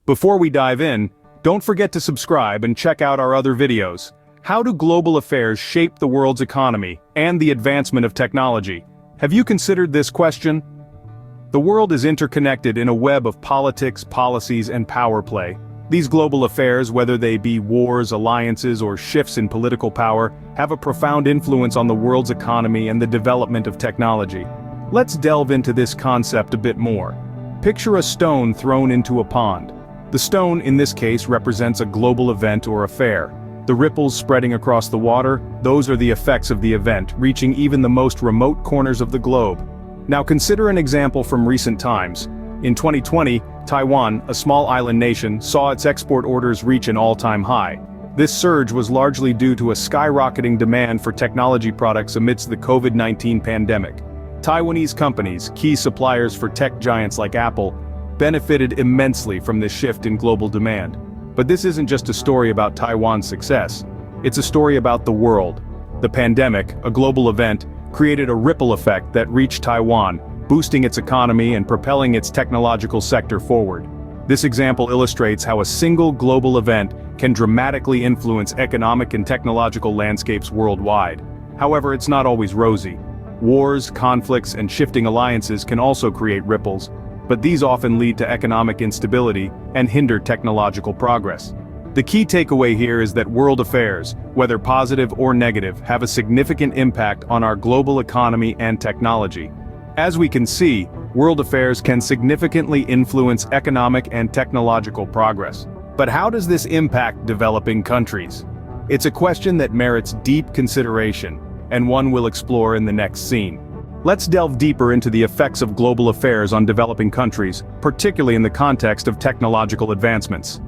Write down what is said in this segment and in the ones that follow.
Before we dive in, don't forget to subscribe and check out our other videos. How do global affairs shape the world's economy and the advancement of technology? Have you considered this question? The world is interconnected in a web of politics, policies, and power play. These global affairs, whether they be wars, alliances, or shifts in political power, have a profound influence on the world's economy and the development of technology. Let's delve into this concept a bit more. Picture a stone thrown into a pond. The stone, in this case, represents a global event or affair. The ripples spreading across the water, those are the effects of the event, reaching even the most remote corners of the globe. Now consider an example from recent times. In 2020, Taiwan, a small island nation, saw its export orders reach an all-time high. This surge was largely due to a skyrocketing demand for technology products amidst the COVID-19 pandemic. Taiwanese companies, key suppliers for tech giants like Apple, benefited immensely from this shift in global demand. But this isn't just a story about Taiwan's success. It's a story about the world. The pandemic, a global event, created a ripple effect that reached Taiwan, boosting its economy and propelling its technological sector forward. This example illustrates how a single global event can dramatically influence economic and technological landscapes worldwide. However, it's not always rosy. Wars, conflicts, and shifting alliances can also create ripples, but these often lead to economic instability and hinder technological progress. The key takeaway here is that world affairs, whether positive or negative, have a significant impact on our global economy and technology. As we can see, world affairs can significantly influence economic and technological progress. But how does this impact developing countries? It's a question that merits deep consideration, and one we'll explore in the next scene. Let's delve deeper into the effects of global affairs on developing countries, particularly in the context of technological advancements.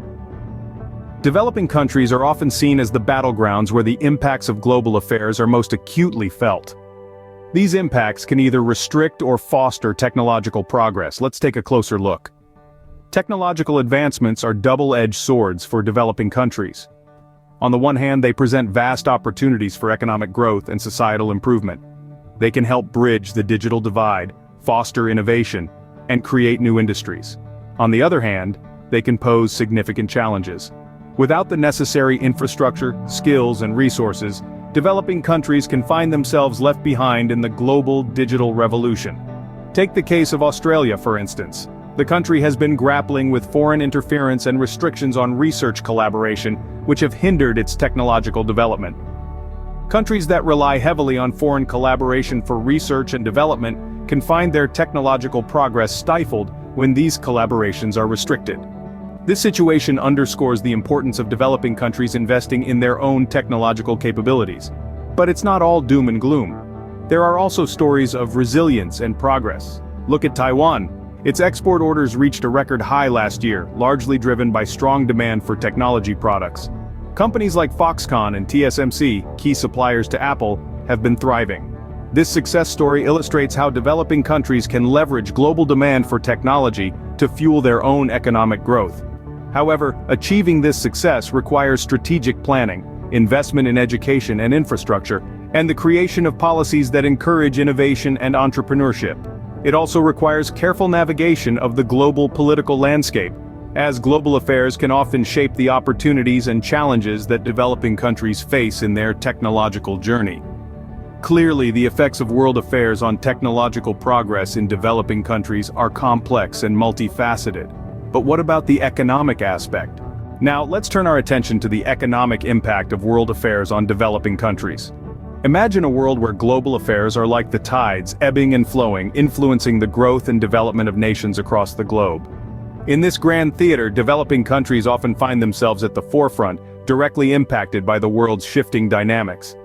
Developing countries are often seen as the battlegrounds where the impacts of global affairs are most acutely felt. These impacts can either restrict or foster technological progress. Let's take a closer look. Technological advancements are double-edged swords for developing countries. On the one hand, they present vast opportunities for economic growth and societal improvement. They can help bridge the digital divide, foster innovation, and create new industries. On the other hand, they can pose significant challenges. Without the necessary infrastructure, skills, and resources, developing countries can find themselves left behind in the global digital revolution. Take the case of Australia, for instance. The country has been grappling with foreign interference and restrictions on research collaboration, which have hindered its technological development. Countries that rely heavily on foreign collaboration for research and development can find their technological progress stifled when these collaborations are restricted. This situation underscores the importance of developing countries investing in their own technological capabilities. But it's not all doom and gloom. There are also stories of resilience and progress. Look at Taiwan. Its export orders reached a record high last year, largely driven by strong demand for technology products. Companies like Foxconn and TSMC, key suppliers to Apple, have been thriving. This success story illustrates how developing countries can leverage global demand for technology to fuel their own economic growth. However, achieving this success requires strategic planning, investment in education and infrastructure, and the creation of policies that encourage innovation and entrepreneurship. It also requires careful navigation of the global political landscape, as global affairs can often shape the opportunities and challenges that developing countries face in their technological journey. Clearly, the effects of world affairs on technological progress in developing countries are complex and multifaceted. But what about the economic aspect? Now, let's turn our attention to the economic impact of world affairs on developing countries. Imagine a world where global affairs are like the tides, ebbing and flowing, influencing the growth and development of nations across the globe. In this grand theater, developing countries often find themselves at the forefront, directly impacted by the world's shifting dynamics.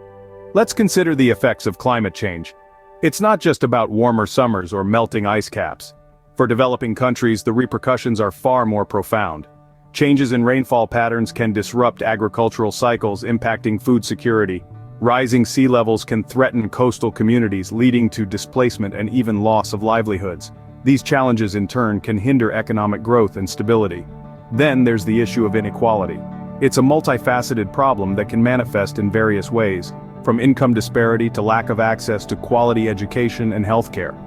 Let's consider the effects of climate change. It's not just about warmer summers or melting ice caps. For developing countries, the repercussions are far more profound. Changes in rainfall patterns can disrupt agricultural cycles, impacting food security. Rising sea levels can threaten coastal communities, leading to displacement and even loss of livelihoods. These challenges in turn can hinder economic growth and stability. Then there's the issue of inequality. It's a multifaceted problem that can manifest in various ways, from income disparity to lack of access to quality education and healthcare.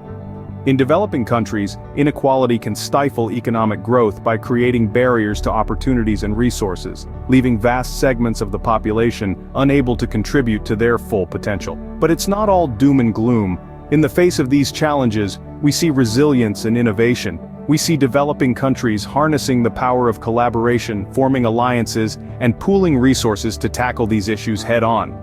In developing countries, inequality can stifle economic growth by creating barriers to opportunities and resources, leaving vast segments of the population unable to contribute to their full potential. But it's not all doom and gloom. In the face of these challenges, we see resilience and innovation. We see developing countries harnessing the power of collaboration, forming alliances, and pooling resources to tackle these issues head-on.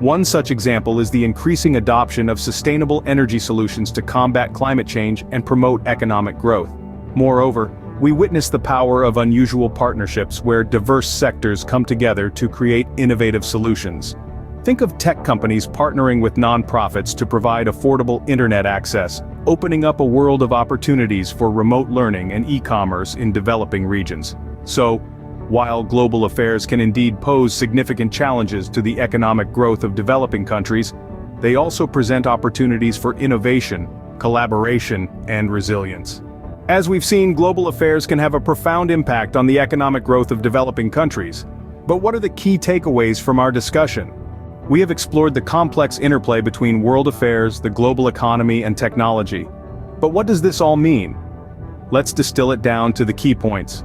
One such example is the increasing adoption of sustainable energy solutions to combat climate change and promote economic growth. Moreover, we witness the power of unusual partnerships where diverse sectors come together to create innovative solutions. Think of tech companies partnering with nonprofits to provide affordable internet access, opening up a world of opportunities for remote learning and e-commerce in developing regions. So, while global affairs can indeed pose significant challenges to the economic growth of developing countries, they also present opportunities for innovation, collaboration, and resilience. As we've seen, global affairs can have a profound impact on the economic growth of developing countries. But what are the key takeaways from our discussion? We have explored the complex interplay between world affairs, the global economy, and technology. But what does this all mean? Let's distill it down to the key points.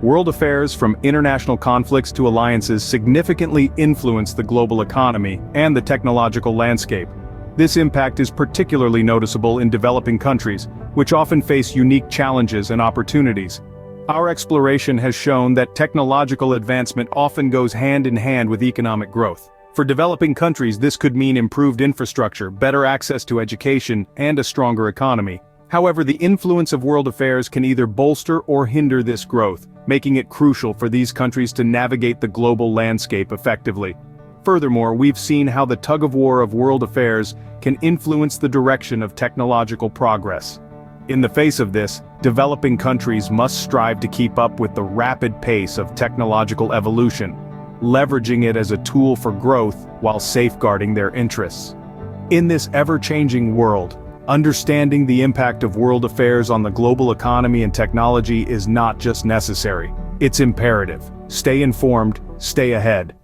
World affairs, from international conflicts to alliances, significantly influence the global economy and the technological landscape. This impact is particularly noticeable in developing countries, which often face unique challenges and opportunities. Our exploration has shown that technological advancement often goes hand in hand with economic growth. For developing countries, this could mean improved infrastructure, better access to education, and a stronger economy. However, the influence of world affairs can either bolster or hinder this growth, making it crucial for these countries to navigate the global landscape effectively. Furthermore, we've seen how the tug-of-war of world affairs can influence the direction of technological progress. In the face of this, developing countries must strive to keep up with the rapid pace of technological evolution, leveraging it as a tool for growth while safeguarding their interests. In this ever-changing world, understanding the impact of world affairs on the global economy and technology is not just necessary, it's imperative. Stay informed, stay ahead.